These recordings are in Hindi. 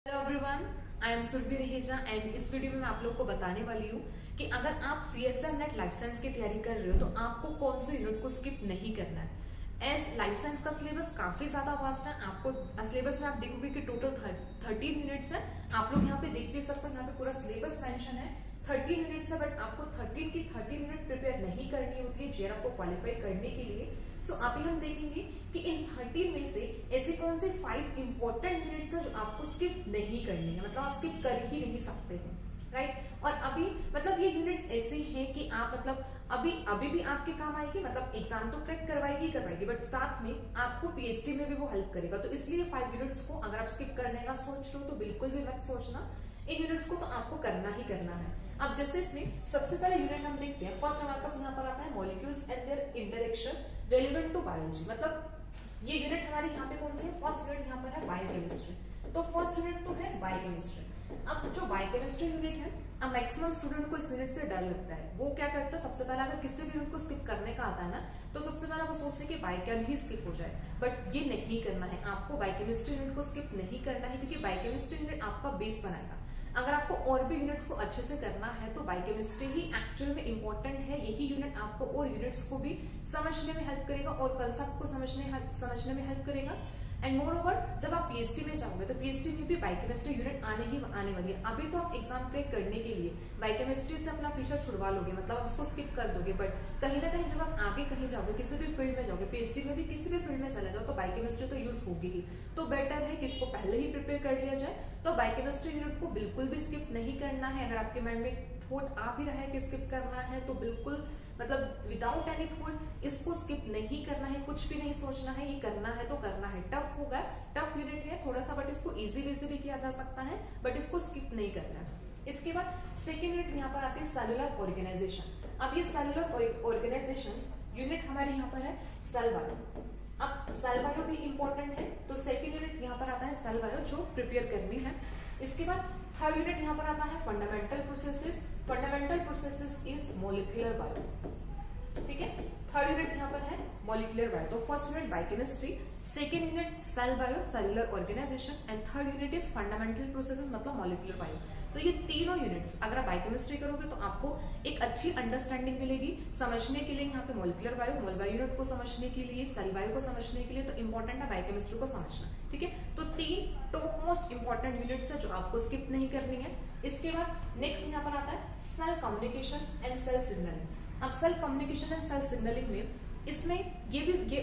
Hello everyone, I am Surabhi Raheja and इस वीडियो में मैं आप लोग को बताने वाली हूँ कि अगर आप CSR नेट लाइफ साइंस की तैयारी कर रहे हो तो आपको कौन से यूनिट को स्किप नहीं करना है। एस लाइफ साइंस का सिलेबस काफी ज्यादा वास्ट है। आपको सिलेबस में आप देखोगे कि टोटल 13 यूनिट्स है। आप लोग यहाँ पे देख भी सकते हो, यहाँ पे पूरा सिलेबस मेंशन है। 13 यूनिट्स है, बट आपको 13 की 13 यूनिट प्रिपेयर नहीं करनी होती है जेआरएफ को क्वालिफाई करने के लिए। सो अभी हम देखेंगे कि इन 13 में से ऐसे कौन से 5 इंपॉर्टेंट यूनिट्स है जो आपको स्किप नहीं करनी है, मतलब आप स्किप कर ही नहीं सकते हो, राइट। और अभी मतलब ये यूनिट्स ऐसे हैं कि आप मतलब अभी भी आपके काम आएगी, मतलब एग्जाम तो क्रैक करवाएगी, बट साथ में आपको पीएचडी में भी वो हेल्प करेगा। तो इसलिए 5 यूनिट्स को अगर आप स्किप करने का सोच रहे हो तो बिल्कुल भी मत सोचना, इन यूनिट्स को तो आपको करना ही करना है। अब जैसे इसमें सबसे पहले यूनिट हम देखते हैं। फर्स्ट हमारे पास यहाँ पर आता है molecules and their interaction relevant to biology. मतलब ये यूनिट हमारी यहाँ पे कौन सी है? फर्स्ट यूनिट यहाँ पर है बायोकेमिस्ट्री। तो फर्स्ट यूनिट तो है बायोकेमिस्ट्री। अब जो बायोकेमिस्ट्री यूनिट है, अब मैक्सिमम स्टूडेंट को इस यूनिट से डर लगता है। वो क्या करता है, सबसे पहले अगर किसी भी यूनिट को स्किप करने का आता है ना, तो सबसे पहले वो सोचते हैं कि बायोकेम ही स्किप हो जाए, बट ये नहीं करना है। आपको बायोकेमिस्ट्री यूनिट को स्किप नहीं करना है, क्योंकि बायोकेमिस्ट्री यूनिट आपका बेस बनाएगा। अगर आपको और भी यूनिट्स को अच्छे से करना है तो बायोकेमिस्ट्री ही एक्चुअल में इंपॉर्टेंट है। यही यूनिट आपको और यूनिट्स को भी समझने में हेल्प करेगा और कंसेप्ट को समझने में हेल्प करेगा। एंड मोर ओवर जब आप पीएचडी में जाओगे तो पीएचडी में भी बायोकेमिस्ट्री यूनिट आने वाली है। अभी तो आप एग्जाम क्रैक करने के लिए बायोकेमिस्ट्री से अपना पीछा छुड़वा लोगे, मतलब आप उसको स्किप कर दोगे, बट कहीं ना कहीं जब आप आगे कहीं जाओगे, किसी भी फील्ड में जाओगे, पीएचडी में भी किसी भी फील्ड में चले जाओ, तो बायोकेमिस्ट्री तो यूज होगी ही। तो बेटर है कि इसको पहले ही प्रिपेयर कर लिया जाए। तो बायोकेमिस्ट्री यूनिट को बिल्कुल भी स्किप नहीं करना है। अगर आपके माइंड में थॉट आ भी रहा है कि स्किप करना है, तो बिल्कुल मतलब विदाउट एनी थॉट इसको स्किप नहीं करना है। कुछ भी नहीं सोचना है, ये करना है तो करना है। टफ होगा, टफ यूनिट है थोड़ा सा, बट इसको इजी वे से भी किया जा सकता है, बट इसको स्किप नहीं करना है। इसके बाद सेकेंड यूनिट यहाँ पर आती है सेलुलर ऑर्गेनाइजेशन। अब ये सेलुलर ऑर्गेनाइजेशन यूनिट हमारे यहाँ पर है सेल बायो। अब सेल बायो भी इंपॉर्टेंट है, तो सेकेंड यूनिट यहाँ पर आता है सेल बायो जो प्रिपेयर करनी है। इसके बाद थर्ड यूनिट यहाँ पर आता है fundamental processes. Fundamental processes is molecular bio, ठीक है। थर्ड यूनिट यहाँ पर है मॉलिक्यूलर बायो। तो first unit biochemistry, second unit cell bio cellular organisation and third unit is fundamental processes मतलब मॉलिक्यूलर बायो। तो ये तीनों यूनिट्स अगर आप बायोकेमिस्ट्री करोगे तो आपको एक अच्छी अंडरस्टैंडिंग मिलेगी समझने के लिए। यहाँ पे मॉलिक्यूलर बायो, मोल बायो यूनिट को समझने के लिए, सेल बायो को समझने के लिए, तो इंपॉर्टेंट है बायोकेमिस्ट्री को समझना, ठीक है। तो 3 टॉप मोस्ट इंपॉर्टेंट यूनिट्स है जो आपको स्किप नहीं करनी है। इसके बाद नेक्स्ट यहाँ पर आता है cell communication and cell signalling. अब cell communication and cell signalling में इसमें ये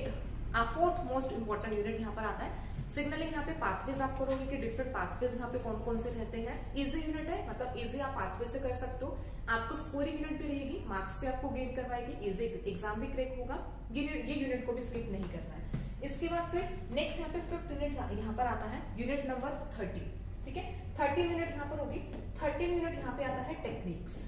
फोर्थ मोस्ट इंपॉर्टेंट यूनिट यहाँ पर आता है सिग्नलिंग। यहाँ पे पाथवेज आप करोगे कि डिफरेंट पाथवेज यहाँ पे कौन कौन से रहते हैं। इजी यूनिट है, मतलब इजी आप पाथवे से कर सकते हो। आपको स्कोरिंग यूनिट भी रहेगी, मार्क्स पे आपको गेन करवाएगी, इजी एग्जाम भी क्रैक होगा। ये यूनिट को भी स्किप नहीं करना है। इसके बाद फिर नेक्स्ट यहाँ पे फिफ्थ यूनिट यहाँ पर आता है यूनिट नंबर 30, ठीक है। 13 यूनिट यहाँ पर होगी। 13 यूनिट यहाँ पे आता है टेक्निक्स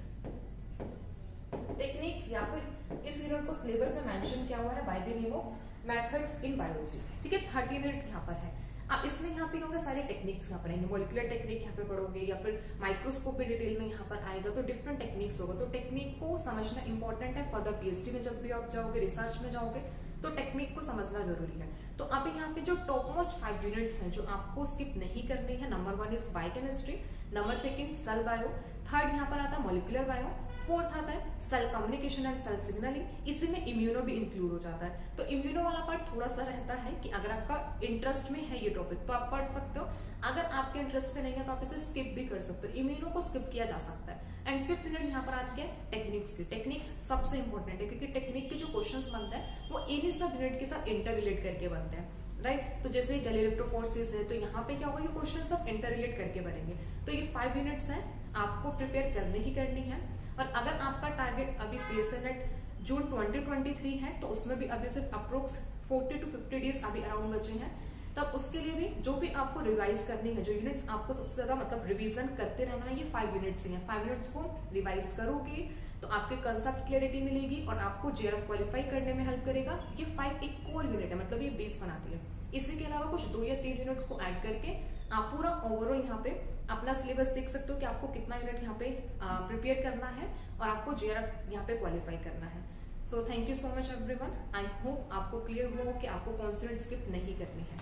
या फिर इस यूनिट को सिलेबस में मेंशन किया हुआ है by the name of methods in biology, ठीक है। 13 यूनिट यहाँ पर है। अब इसमें यहाँ पे होंगे सारे टेक्निक्स यहाँ पर आएंगे। मॉलिक्यूलर टेक्निक यहाँ पे पढ़ोगे या फिर माइक्रोस्कोप भी डिटेल में यहाँ पर आएगा, तो डिफरेंट टेक्निक्स होगा। तो टेक्निक को समझना इंपॉर्टेंट है। फर्दर पीएचडी में जब भी आप जाओगे, रिसर्च में जाओगे, तो टेक्निक को समझना जरूरी है। तो अभी यहाँ पे जो टॉप मोस्ट 5 यूनिट्स हैं जो आपको स्किप नहीं करनी है, number 1 is biochemistry, number 2 cell bio, third यहाँ पर आता है मॉलिक्यूलर बायो, फोर्थ आता है cell communication and cell signalling. इसी में इम्यूनो भी इंक्लूड हो जाता है। तो इम्यूनो वाला पार्ट थोड़ा सा रहता है कि अगर आपका इंटरेस्ट में है ये टॉपिक तो आप पढ़ सकते हो, अगर आपके इंटरेस्ट पे नहीं है तो आप इसे स्किप भी कर सकते हो। इम्यूनो को स्किप किया जा सकता है। एंड फिफ्थ यूनिट यहाँ पर आती है टेक्निक्स की। टेक्निक्स सबसे इंपॉर्टेंट है, क्योंकि टेक्निक के जो क्वेश्चंस बनते हैं वो इन्हीं सब यूनिट के साथ इंटर रिलेट करके बनते हैं, राइट। तो जैसे जेल इलेक्ट्रोफोर्सेस है, तो यहाँ पे क्या होगा, ये क्वेश्चन सब इंटर रिलेट करके बनेंगे। तो ये 5 यूनिट्स हैं, आपको प्रिपेयर करनी ही करनी है। और अगर आपका टारगेट अभी CSR नेट जून 2023 है, तो उसमें भी अभी सिर्फ अप्रोक्स 40 to 50 डेज अभी अराउंड बचे हैं। तब उसके लिए भी जो भी आपको रिवाइज करनी है, जो यूनिट्स आपको सबसे ज्यादा मतलब रिवीजन करते रहना है, ये 5 यूनिट्स ही हैं। 5 यूनिट्स को रिवाइज करोगे तो आपके कंसेप्ट क्लैरिटी मिलेगी और आपको जेआरएफ क्वालिफाई करने में हेल्प करेगा। ये 5 एक कोर यूनिट है, मतलब ये बेस बनाती है। इसी के अलावा कुछ 2 या 3 यूनिट्स को ऐड करके आप पूरा ओवरऑल यहाँ पे अपना सिलेबस देख सकते हो कि आपको कितना यूनिट यहाँ पे प्रिपेयर करना है और आपको जेआरएफ यहाँ पे क्वालिफाई करना है। So thank you so much everyone. I hope आपको क्लियर हुआ हो कि आपको कौन सी यूनिट स्किप नहीं करनी है।